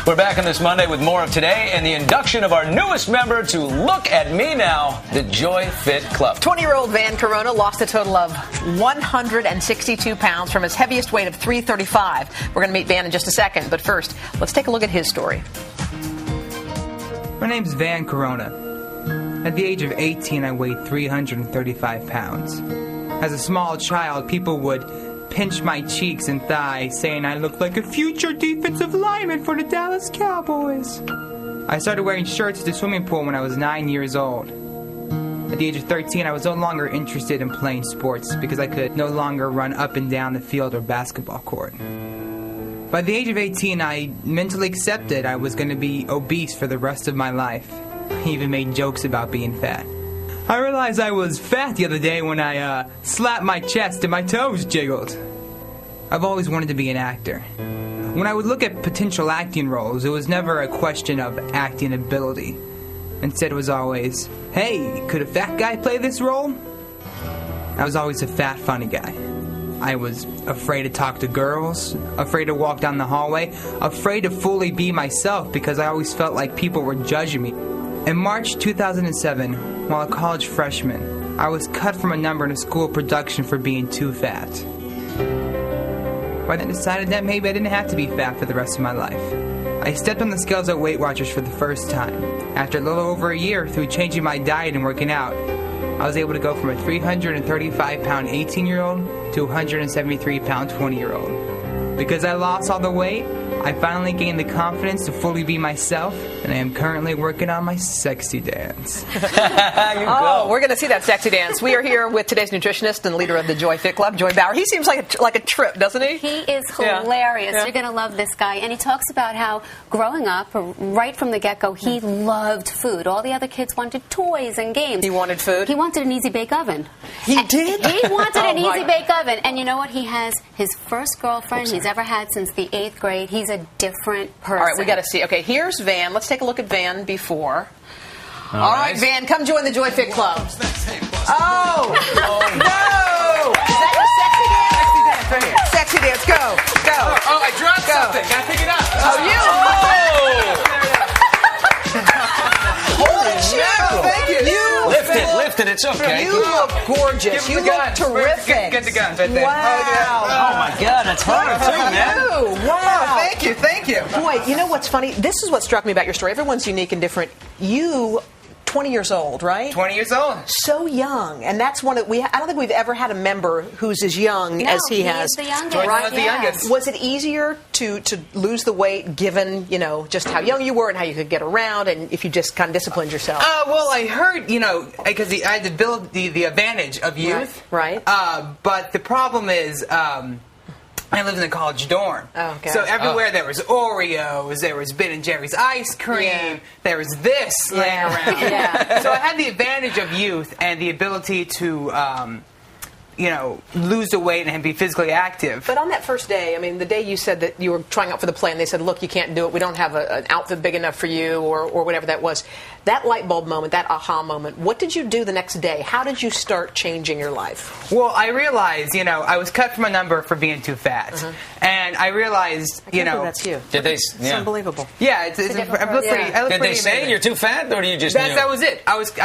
We're back on this Monday with more of today and the induction of our newest member to Look at Me Now, the Joy Fit Club. 20-year-old Van Corona lost a total of 162 pounds from his heaviest weight of 335. We're going to meet Van in just a second, but first, let's take a look at his story. My name's Van Corona. At the age of 18, I weighed 335 pounds. As a small child, people would pinch my cheeks and thighs, saying I looked like a future defensive lineman for the Dallas Cowboys. I started wearing shirts at the swimming pool when I was 9 years old. At the age of 13, I was no longer interested in playing sports because I could no longer run up and down the field or basketball court. By the age of 18, I mentally accepted I was going to be obese for the rest of my life. I even made jokes about being fat. I realized I was fat the other day when I slapped my chest and my toes jiggled. I've always wanted to be an actor. When I would look at potential acting roles, it was never a question of acting ability. Instead, it was always, hey, could a fat guy play this role? I was always a fat, funny guy. I was afraid to talk to girls, afraid to walk down the hallway, afraid to fully be myself because I always felt like people were judging me. In March 2007, while a college freshman, I was cut from a number in a school production for being too fat. I then decided that maybe I didn't have to be fat for the rest of my life. I stepped on the scales at Weight Watchers for the first time. After a little over a year, through changing my diet and working out, I was able to go from a 335-pound 18-year-old to a 173-pound 20-year-old. Because I lost all the weight, I finally gained the confidence to fully be myself, and I am currently working on my sexy dance. We're going to see that sexy dance. We are here with today's nutritionist and leader of the Joy Fit Club, Joy Bauer. He seems like a trip, doesn't he? He is hilarious. You're going to love this guy. And he talks about how growing up, right from the get-go, he loved food. All the other kids wanted toys and games. He wanted food? He wanted an Easy Bake Oven. He did? He wanted an Easy Bake Oven. And you know what? He has his first girlfriend he's ever had since the 8th grade. He's a different person. All right, we got to see. Okay, here's Van. Let's take a look at Van before. All right, Van, come join the Joy Fit Club. Oh, no! Is that your sexy dance? Sexy dance, go. Oh, I dropped something. Gotta pick it up. Holy shit! Thank you. Lift it, it's okay. You look gorgeous. You look terrific. Get the gun right there. Wow. Oh my God, that's hard too, man. Wow. Thank you. Boy, you know what's funny? This is what struck me about your story. Everyone's unique and different. You, 20 years old, right? 20 years old. So young, and that's one of I don't think we've ever had a member who's as young as he has. He's the youngest. Right? The youngest. Was it easier to lose the weight given just how young you were and how you could get around, and if you just kind of disciplined yourself? Well, I heard because I had to build the advantage of youth. Right. But the problem is. I lived in a college dorm. Oh, okay. So everywhere there was Oreos, there was Ben & Jerry's ice cream, there was this laying around. So I had the advantage of youth and the ability to, lose the weight and be physically active. But on that first day, I mean, the day you said that you were trying out for the play and they said, look, you can't do it, we don't have an outfit big enough for you or whatever that was, that light bulb moment, that aha moment, what did you do the next day? How did you start changing your life? Well, I realized, I was cut from a number for being too fat. And I realized, I can't believe that's you. Did they? It's unbelievable. Yeah, I look Did they say amazing. you're too fat, or do you just knew? That was it. I was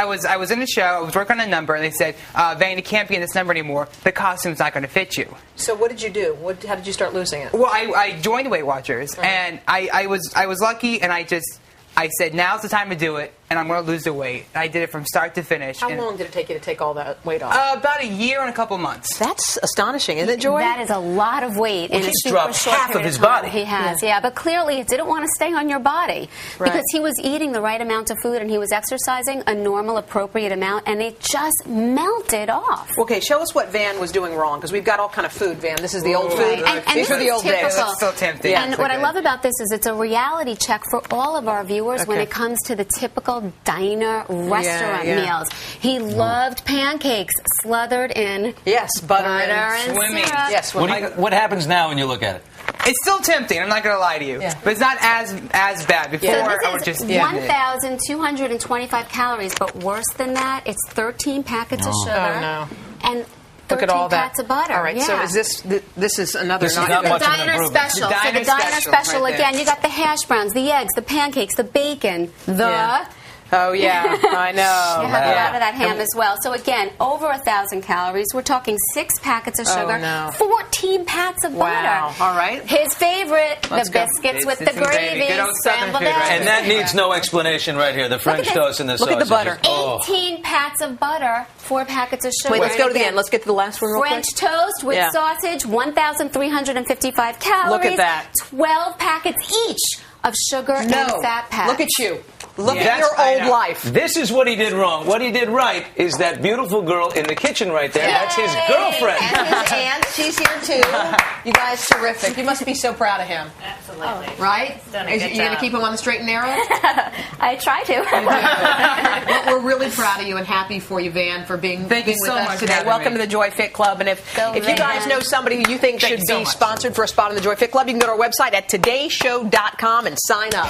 in a show. I was working on a number, and they said, "Van, you can't be in this number anymore. The costume's not going to fit you." So what did you do? How did you start losing it? Well, I joined Weight Watchers, and I was lucky, and I said, now's the time to do it, and I'm going to lose the weight. I did it from start to finish. How long did it take you to take all that weight off? About a year and a couple months. That's astonishing, isn't it, Joy? That is a lot of weight in a he's super dropped short half of period his time. body. He has, but clearly it didn't want to stay on your body because he was eating the right amount of food and he was exercising a normal, appropriate amount, and it just melted off. Okay, show us what Van was doing wrong, because we've got all kind of food, Van. This is the old food. And These this are the is old days. typical. That's still tempting. And what I love about this is it's a reality check for all of our viewers when it comes to the typical diner restaurant meals. He loved pancakes slathered in butter and swimming. syrup. Yes. What happens now when you look at it? It's still tempting. I'm not going to lie to you, but it's not as bad. Before, I would just 1,225 calories, but worse than that, it's 13 packets of sugar. Oh, no. And Look at all that. pats of butter. All right, yeah. so is this is another This is not not good. much of an Diner improvement. special. The So diner the diner special special right again. there. You got the hash browns, the eggs, the pancakes, the bacon, Yeah. Oh, yeah, I know. You have a Yeah. lot of that ham as well. So again, over 1,000 calories. We're talking 6 packets of sugar, no. 14 pats of Wow. butter. All right. His favorite, Let's the go. biscuits It's with the some gravy. gravy, Good old Southern scrambled food right eggs. And that needs no explanation right here. The French this. toast and the Look at the sausages. butter. Oh. 18 pats of butter, 4 packets of sugar. Wait, let's go to the Again, end. Let's get to the last one real quick. French toast with Yeah. sausage, 1,355 calories. Look at that. 12 packets each of sugar and fat pads. Look at you. Look Yeah. at your That's- I old know. life. This is what he did wrong. What he did right is that beautiful girl in the kitchen right there. That's his Yay! girlfriend. And his aunt, she's here too. You guys, terrific. You must be so proud of him, Absolutely. right? done a Is good you going to job. keep him on the straight and narrow? I try to. Well, we're really proud of you and happy for you, Van, for being Thank you with so us much for today. having Welcome me. to the Joy Fit Club. And if Go, you guys Van. know somebody who you think Thank should you so be much. sponsored for a spot in the Joy Fit Club, you can go to our website at todayshow.com and sign up.